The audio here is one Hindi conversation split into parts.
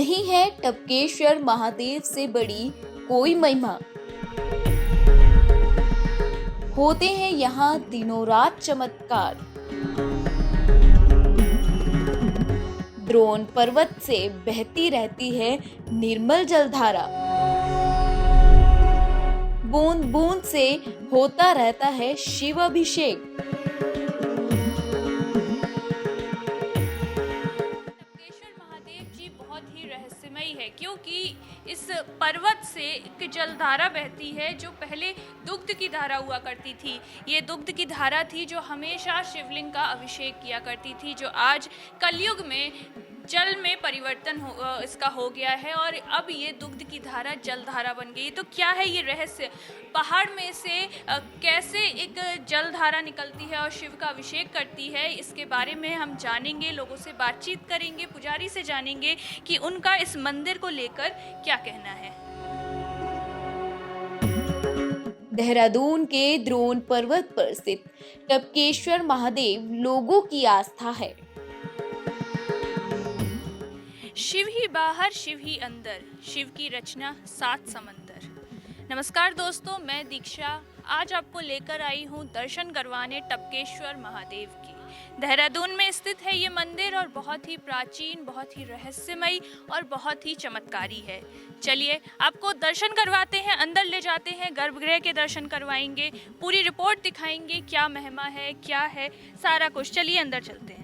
नहीं है टपकेश्वर महादेव से बड़ी कोई महिमा। होते हैं यहाँ दिनों रात चमत्कार। द्रोण पर्वत से बहती रहती है निर्मल जलधारा। बूंद बूंद से होता रहता है शिव अभिषेक। टपकेश्वर महादेव जी बहुत ही रहस्यमयी है, क्योंकि इस पर्वत से एक जलधारा बहती है जो पहले दुग्ध की धारा हुआ करती थी। ये दुग्ध की धारा थी जो हमेशा शिवलिंग का अभिषेक किया करती थी, जो आज कलयुग में जल में परिवर्तन इसका हो गया है और अब ये दुग्ध की धारा जलधारा बन गई। तो क्या है ये रहस्य? पहाड़ में से कैसे एक जलधारा निकलती है और शिव का अभिषेक करती है, इसके बारे में हम जानेंगे, लोगों से बातचीत करेंगे, पुजारी से जानेंगे कि उनका इस मंदिर को लेकर क्या कहना है। देहरादून के द्रोण पर्वत पर स्थित टपकेश्वर महादेव लोगों की आस्था है। शिव ही बाहर शिव ही अंदर, शिव की रचना सात समंदर। नमस्कार दोस्तों, मैं दीक्षा आज आपको लेकर आई हूँ दर्शन करवाने टपकेश्वर महादेव की। देहरादून में स्थित है ये मंदिर और बहुत ही प्राचीन, बहुत ही रहस्यमयी और बहुत ही चमत्कारी है। चलिए आपको दर्शन करवाते हैं, अंदर ले जाते हैं, गर्भगृह के दर्शन करवाएंगे, पूरी रिपोर्ट दिखाएंगे, क्या महिमा है, क्या है, सारा कुछ। चलिए अंदर चलते हैं।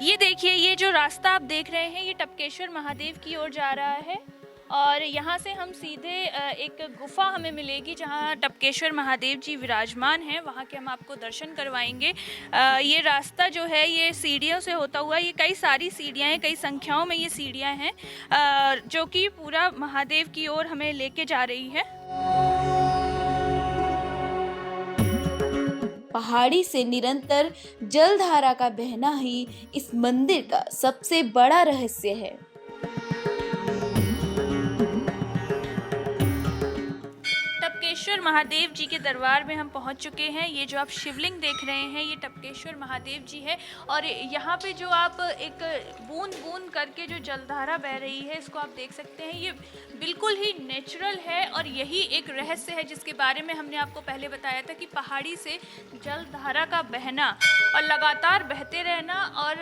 ये देखिए, ये जो रास्ता आप देख रहे हैं ये टपकेश्वर महादेव की ओर जा रहा है और यहाँ से हम सीधे एक गुफा हमें मिलेगी जहाँ टपकेश्वर महादेव जी विराजमान हैं, वहाँ के हम आपको दर्शन करवाएंगे। ये रास्ता जो है ये सीढ़ियों से होता हुआ, ये कई सारी सीढ़ियाँ हैं, कई संख्याओं में ये सीढ़ियाँ हैं जो कि पूरा महादेव की ओर हमें लेके जा रही है। पहाड़ी से निरंतर जलधारा का बहना ही इस मंदिर का सबसे बड़ा रहस्य है। टपकेश्वर महादेव जी के दरबार में हम पहुंच चुके हैं। ये जो आप शिवलिंग देख रहे हैं ये टपकेश्वर महादेव जी है और यहाँ पे जो आप एक बूंद बूंद करके जो जलधारा बह रही है इसको आप देख सकते हैं, ये बिल्कुल ही नेचुरल है और यही एक रहस्य है जिसके बारे में हमने आपको पहले बताया था कि पहाड़ी से जलधारा का बहना और लगातार बहते रहना और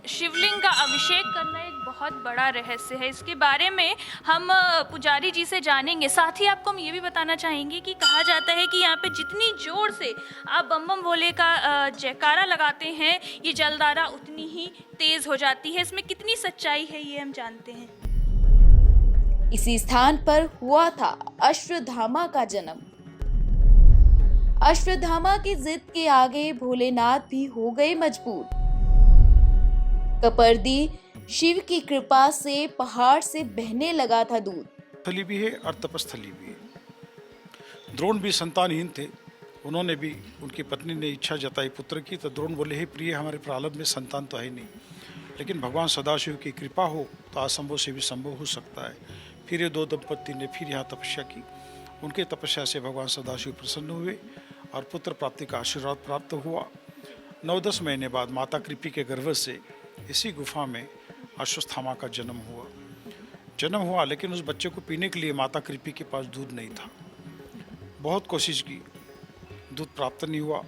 शिवलिंग का अभिषेक करना एक बहुत बड़ा रहस्य है। इसके बारे में हम पुजारी जी से जानेंगे। साथ ही आपको हम ये भी बताना चाहेंगे कि कहा जाता है कि यहाँ पे जितनी जोर से आप बम बम भोले का जयकारा लगाते हैं ये जलधारा उतनी ही तेज हो जाती है। इसमें कितनी सच्चाई है ये हम जानते हैं। इसी स्थान पर हुआ था अश्वत्थामा का जन्म। अश्वत्थामा की जिद के आगे भोलेनाथ भी हो गए मजबूर। कपर्दी शिव की कृपा से पहाड़ से बहने लगा था दूध। स्थली भी है और तपस्थली भी है। द्रोण भी संतानहीन थे, उन्होंने भी, उनकी पत्नी ने इच्छा जताई पुत्र की, तो द्रोण बोले, हे प्रिय, हमारे प्रारब्ध में संतान तो है नहीं, लेकिन भगवान सदाशिव की कृपा हो तो असंभव से भी संभव हो सकता है। फिर ये दो दंपत्ति ने फिर यहाँ तपस्या की। उनके तपस्या से भगवान सदाशिव प्रसन्न हुए और पुत्र प्राप्ति का आशीर्वाद प्राप्त हुआ। 9-10 महीने बाद माता कृपी के गर्भ से इसी गुफा में अश्वत्थामा का जन्म हुआ, लेकिन उस बच्चे को पीने के लिए माता कृपी के पास दूध नहीं था। बहुत कोशिश की, दूध प्राप्त नहीं हुआ।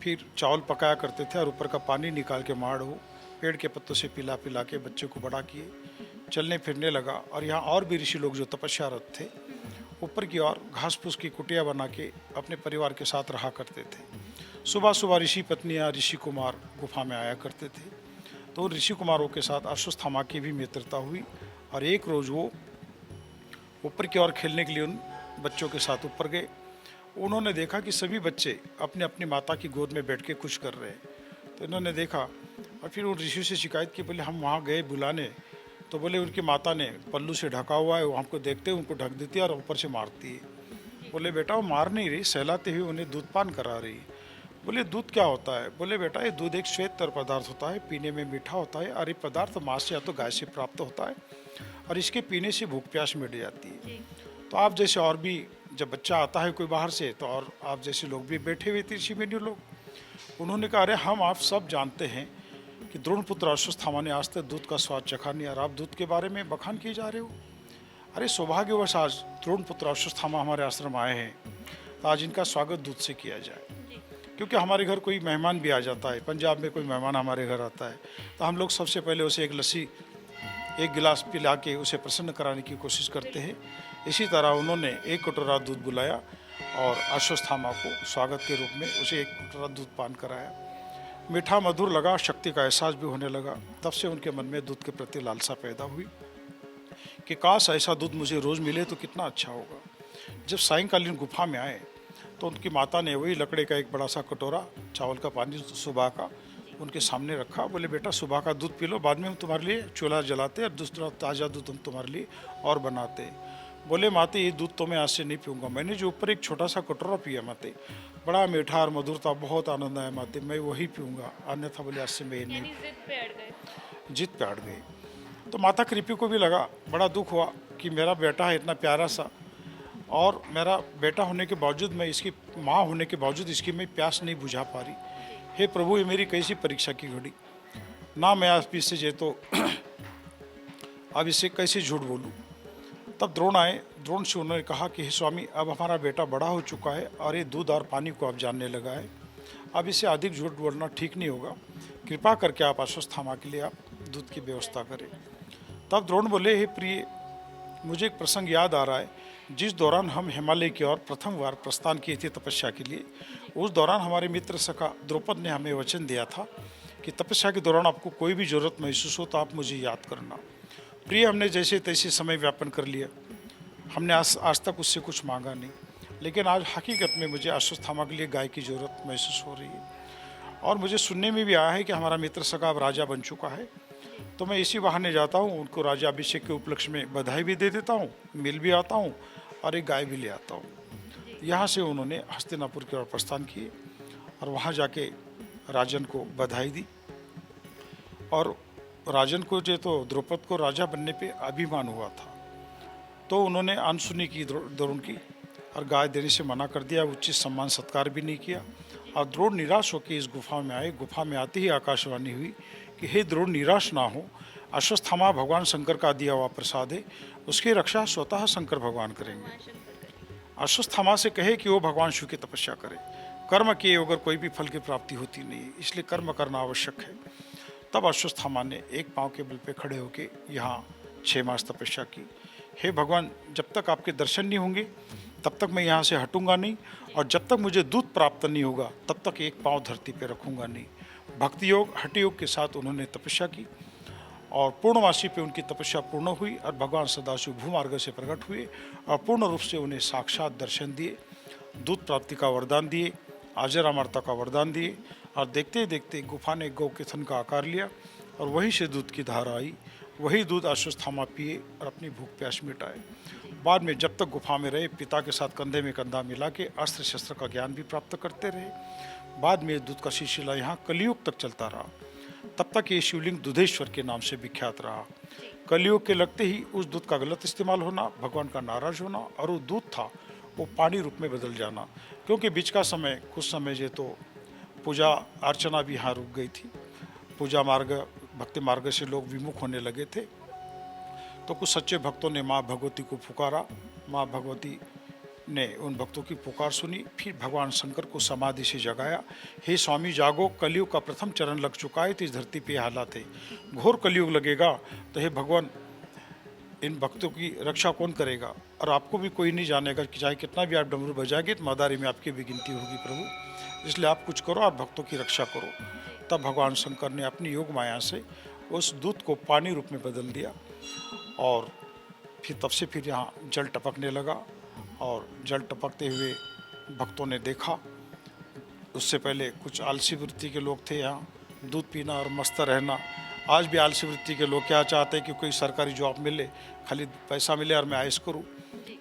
फिर चावल पकाया करते थे और ऊपर का पानी निकाल के माड़ हो पेड़ के पत्तों से पिला पिला के बच्चे को बड़ा किए, चलने फिरने लगा। और यहाँ और भी ऋषि लोग जो तपस्यारत थे ऊपर की ओर घास फूस की कुटिया बना के अपने परिवार के साथ रहा करते थे। सुबह सुबह ऋषि पत्नियाँ, ऋषि कुमार गुफा में आया करते थे, तो ऋषि कुमारों के साथ अश्वत्थामा की भी मित्रता हुई और एक रोज़ वो ऊपर की ओर खेलने के लिए उन बच्चों के साथ ऊपर गए। उन्होंने देखा कि सभी बच्चे अपने अपनी माता की गोद में बैठ के कुछ कर रहे हैं, तो इन्होंने देखा और फिर उन ऋषि से शिकायत की। बोले, हम वहाँ गए बुलाने, तो बोले उनकी माता ने पल्लू से ढका हुआ है, वो हमको देखते हैं उनको ढक देती है और ऊपर से मारती है। बोले, बेटा वो मार नहीं रही, सहलाते हुए उन्हें दूध पान करा रही है। बोले, दूध क्या होता है? बोले, बेटा ये दूध एक श्वेत तर पदार्थ होता है, पीने में मीठा होता है और ये पदार्थ माँ से या तो गाय से प्राप्त होता है और इसके पीने से भूख प्यास मिट जाती है। तो आप जैसे और भी जब बच्चा आता है कोई बाहर से, तो और आप जैसे लोग भी बैठे हुए थे ऋषि मुनि लोग, उन्होंने कहा, अरे हम आप सब जानते हैं कि द्रोणपुत्र अश्वत्थामा ने आज तक दूध का स्वाद चखा नहीं और आप दूध के बारे में बखान किए जा रहे हो। अरे सौभाग्यवश आज द्रोणपुत्र अश्वत्थामा हमारे आश्रम आए हैं, तो आज इनका स्वागत दूध से किया जाए। क्योंकि हमारे घर कोई मेहमान भी आ जाता है, पंजाब में कोई मेहमान हमारे घर आता है, तो हम लोग सबसे पहले उसे एक लस्सी एक गिलास पिला के उसे प्रसन्न कराने की कोशिश करते हैं। इसी तरह उन्होंने एक कटोरा दूध बुलाया और अश्वत्थामा को स्वागत के रूप में उसे एक कटोरा दूध पान कराया। मीठा मधुर लगा, शक्ति का एहसास भी होने लगा। तब से उनके मन में दूध के प्रति लालसा पैदा हुई कि काश ऐसा दूध मुझे रोज़ मिले तो कितना अच्छा होगा। जब सायंकालीन गुफा में आए तो उनकी माता ने वही लकड़े का एक बड़ा सा कटोरा चावल का पानी सुबह का उनके सामने रखा। बोले बेटा सुबह का दूध पी लो, बाद में हम तुम्हारे लिए चूल्हा जलाते और दूसरा ताज़ा दूध हम तुम्हारे लिए और बनाते। बोले माते ये दूध तो मैं आज से नहीं पीऊँगा। मैंने जो ऊपर एक छोटा सा कटोरा पिया माते, बड़ा मीठा और मधुर था, बहुत आनंद आया माते, मैं वही पीऊँगा, अन्यथा बोले आज से मैं नहीं। जिद पे अड़ गए। तो माता कृपी को भी लगा, बड़ा दुख हुआ कि मेरा बेटा है इतना प्यारा सा और मेरा बेटा होने के बावजूद, मैं इसकी माँ होने के बावजूद इसकी मैं प्यास नहीं बुझा पा रही। हे प्रभु, ये मेरी कैसी परीक्षा की घड़ी ना, मैं आज इससे जे तो अब इससे कैसे झूठ बोलूँ। तब द्रोण आए। द्रोण से उन्होंने कहा कि हे स्वामी, अब हमारा बेटा बड़ा हो चुका है और ये दूध और पानी को अब जानने लगा है, अब इसे अधिक झूठ बोलना ठीक नहीं होगा। कृपा करके आप अश्वत्थामा के लिए आप दूध की व्यवस्था करें। तब द्रोण बोले, हे प्रिय, मुझे एक प्रसंग याद आ रहा है। जिस दौरान हम हिमालय की ओर प्रथम बार प्रस्थान किए थे तपस्या के लिए, उस दौरान हमारे मित्र सखा द्रौपद ने हमें वचन दिया था कि तपस्या के दौरान आपको कोई भी जरूरत महसूस हो तो आप मुझे याद करना। प्रिय, हमने जैसे तैसे समय व्यापन कर लिया, हमने आज तक उससे कुछ मांगा नहीं, लेकिन आज हकीकत में मुझे अश्वत्थामा के लिए गाय की जरूरत महसूस हो रही है। और मुझे सुनने में भी आया है कि हमारा मित्र सखा अब राजा बन चुका है, तो मैं इसी बहाने जाता हूँ, उनको राजा अभिषेक के उपलक्ष्य में बधाई भी दे देता हूँ, मिल भी आता हूँ और एक गाय भी ले आता हूँ। यहाँ से उन्होंने हस्तिनापुर की ओर प्रस्थान किए और वहाँ जाके राजन को बधाई दी। और राजन को जो तो द्रौपद को राजा बनने पे अभिमान हुआ था, तो उन्होंने अनसुनी की द्रोण की और गाय देने से मना कर दिया, उचित सम्मान सत्कार भी नहीं किया। और द्रोण निराश होकर इस गुफा में आए। गुफा में आते ही आकाशवाणी हुई कि हे द्रोण, निराश ना हो, अश्वत्थामा भगवान शंकर का दिया हुआ प्रसाद है, उसकी रक्षा स्वतः शंकर भगवान करेंगे। अश्वत्थामा से कहे कि वो भगवान शिव की तपस्या करे, कर्म किए अगर कोई भी फल की प्राप्ति होती नहीं है, इसलिए कर्म करना आवश्यक है। तब अश्वत्थामा ने एक पांव के बल पे खड़े होकर यहाँ 6 मास तपस्या की। हे भगवान, जब तक आपके दर्शन नहीं होंगे तब तक मैं यहाँ से हटूंगा नहीं, और जब तक मुझे दूध प्राप्त नहीं होगा तब तक एक पांव धरती पे रखूंगा नहीं। भक्ति योग हठ योग के साथ उन्होंने तपस्या की और पूर्णमासी पे उनकी तपस्या पूर्ण हुई और भगवान सदाशिव भूमार्ग से प्रकट हुए और पूर्ण रूप से उन्हें साक्षात दर्शन दिए, दूध प्राप्ति का वरदान दिए, आजर अमरता का वरदान दिए। और देखते देखते गुफा ने गौ के थन का आकार लिया और वहीं से दूध की धारा आई। वही दूध अश्वत्थामा पिए और अपनी भूख प्यास मिटाए। बाद में जब तक गुफा में रहे, पिता के साथ कंधे में कंधा मिला के अस्त्र शस्त्र का ज्ञान भी प्राप्त करते रहे। बाद में दूध का सिलसिला यहाँ कलयुग तक चलता रहा। तब तक ये शिवलिंग दुधेश्वर के नाम से विख्यात रहा। कलयुग के लगते ही उस दूध का गलत इस्तेमाल होना, भगवान का नाराज होना और वो दूध था वो पानी रूप में बदल जाना। क्योंकि बीच का समय कुछ समय जो तो पूजा अर्चना भी यहाँ रुक गई थी, पूजा मार्ग भक्ति मार्ग से लोग विमुख होने लगे थे। तो कुछ सच्चे भक्तों ने माँ भगवती को पुकारा। माँ भगवती ने उन भक्तों की पुकार सुनी। फिर भगवान शंकर को समाधि से जगाया। हे स्वामी जागो, कलयुग का प्रथम चरण लग चुका है, तो इस धरती पे हालात है, घोर कलयुग लगेगा, तो हे भगवान इन भक्तों की रक्षा कौन करेगा। और आपको भी कोई नहीं जानेगा कि चाहे कितना भी आप डमरू बजाएंगे तो मदारी में आपकी भी गिनती होगी प्रभु, इसलिए आप कुछ करो और भक्तों की रक्षा करो। तब भगवान शंकर ने अपनी योग माया से उस दूध को पानी रूप में बदल दिया और फिर तब से फिर यहाँ जल टपकने लगा। और जल टपकते हुए भक्तों ने देखा। उससे पहले कुछ आलसी वृत्ति के लोग थे यहाँ, दूध पीना और मस्त रहना। आज भी आलसी वृत्ति के लोग क्या चाहते हैं कि कोई सरकारी जॉब मिले, खाली पैसा मिले और मैं आयश करूँ,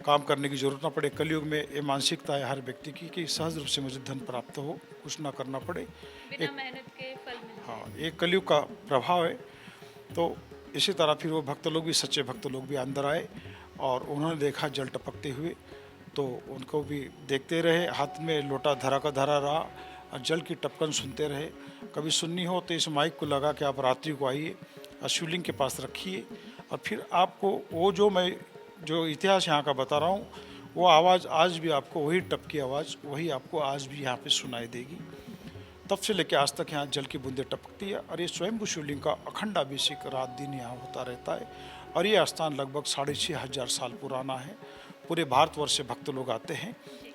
काम करने की जरूरत ना पड़े। कलयुग में ये मानसिकता है हर व्यक्ति की कि सहज रूप से मुझे धन प्राप्त हो, कुछ ना करना पड़े, बिना मेहनत के फल मिले। हाँ, एक कलयुग का प्रभाव है। तो इसी तरह फिर वो भक्त लोग भी, सच्चे भक्त लोग भी अंदर आए और उन्होंने देखा जल टपकते हुए, तो उनको भी देखते रहे। हाथ में लोटा धरा का धरा रहा, और जल की टपकन सुनते रहे। कभी सुननी हो तो इस माइक को लगा के आप रात्रि को आइए और शिवलिंग के पास रखिए, और फिर आपको वो जो इतिहास यहाँ का बता रहा हूँ, वो आवाज़ आज भी आपको, वही टप की आवाज़ वही आपको आज भी यहाँ पे सुनाई देगी। तब से लेकर आज तक यहाँ जल की बूंदें टपकती है, और ये स्वयंभू शिवलिंग का अखंड अभिषेक रात दिन यहाँ होता रहता है। और ये स्थान लगभग 6,500 साल पुराना है। पूरे भारतवर्ष से भक्त लोग आते हैं,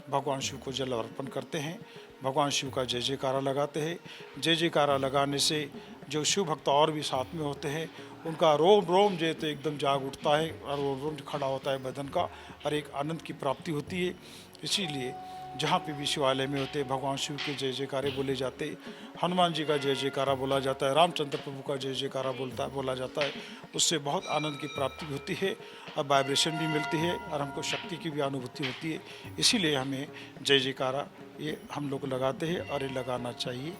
भगवान शिव को जल अर्पण करते हैं, भगवान शिव का जय जयकारा लगाते हैं। जय जयकारा लगाने से जो शिव भक्त और भी साथ में होते हैं, उनका रोम रोम जो है तो एकदम जाग उठता है, और वो रोम खड़ा होता है बदन का, और एक आनंद की प्राप्ति होती है। इसीलिए जहाँ पे भी शिवालय में होते भगवान शिव के जय जयकारे बोले जाते, हनुमान जी का जय जयकारा बोला जाता है, रामचंद्र प्रभु का जय जयकारा बोला जाता है। उससे बहुत आनंद की प्राप्ति होती है, और वाइब्रेशन भी मिलती है, और हमको शक्ति की भी अनुभूति होती है। इसीलिए हमें जय जयकारा ये हम लोग लगाते हैं, और ये लगाना चाहिए।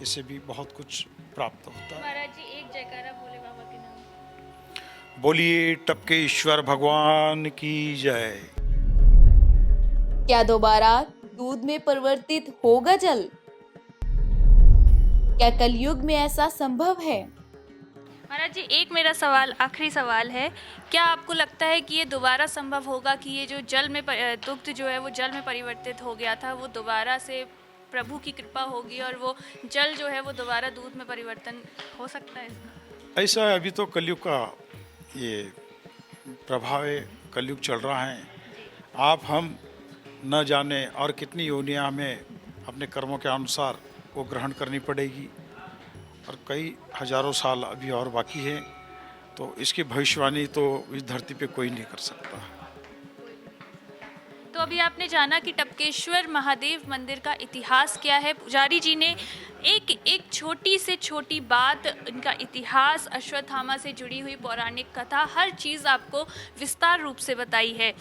इससे भी बहुत कुछ प्राप्त होता है। महाराज जी एक जयकारा बोले बाबा के नाम। बोलिए टपके ईश्वर भगवान की जय। क्या दोबारा दूध में परिवर्तित होगा जल? क्या कलयुग में ऐसा संभव है? महाराज जी एक मेरा सवाल, आखिरी सवाल है, क्या आपको लगता है कि ये दोबारा संभव होगा कि ये जो जल में दुग्ध जो है वो जल में परिवर्तित हो गया था, वो दोबारा से प्रभु की कृपा होगी और वो जल जो है वो दोबारा दूध में परिवर्तन हो सकता है इसका? ऐसा है, अभी तो कलयुग का ये प्रभाव है, कलयुग चल रहा है। आप हम न जाने और कितनी योनियां हमें अपने कर्मों के अनुसार वो ग्रहण करनी पड़ेगी, और कई हजारों साल अभी और बाकी है। तो इसकी भविष्यवाणी तो इस धरती पे कोई नहीं कर सकता। तो अभी आपने जाना कि टपकेश्वर महादेव मंदिर का इतिहास क्या है। पुजारी जी ने एक छोटी से छोटी बात, इनका इतिहास, अश्वत्थामा से जुड़ी हुई पौराणिक कथा, हर चीज़ आपको विस्तार रूप से बताई है।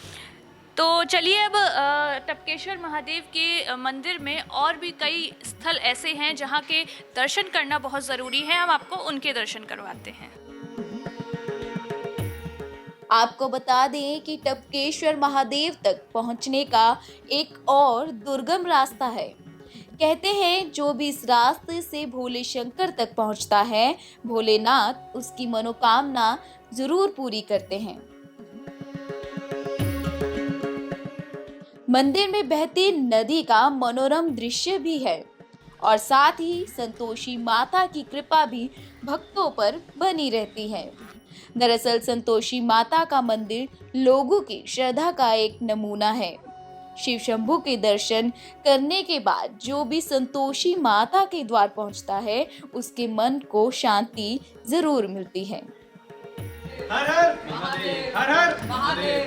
तो चलिए अब टपकेश्वर महादेव के मंदिर में और भी कई स्थल ऐसे हैं जहां के दर्शन करना बहुत ज़रूरी है, हम आपको उनके दर्शन करवाते हैं। आपको बता दें कि टपकेश्वर महादेव तक पहुंचने का एक और दुर्गम रास्ता है। कहते हैं जो भी इस रास्ते से भोले शंकर तक पहुंचता है, भोलेनाथ उसकी मनोकामना जरूर पूरी करते हैं। मंदिर में बहती नदी का मनोरम दृश्य भी है, और साथ ही संतोषी माता की कृपा भी भक्तों पर बनी रहती है। दरअसल संतोषी माता का मंदिर लोगों की श्रद्धा का एक नमूना है। शिव शंभू के दर्शन करने के बाद जो भी संतोषी माता के द्वार पहुंचता है, उसके मन को शांति जरूर मिलती है। हर हर महादेव, हर हर महादेव।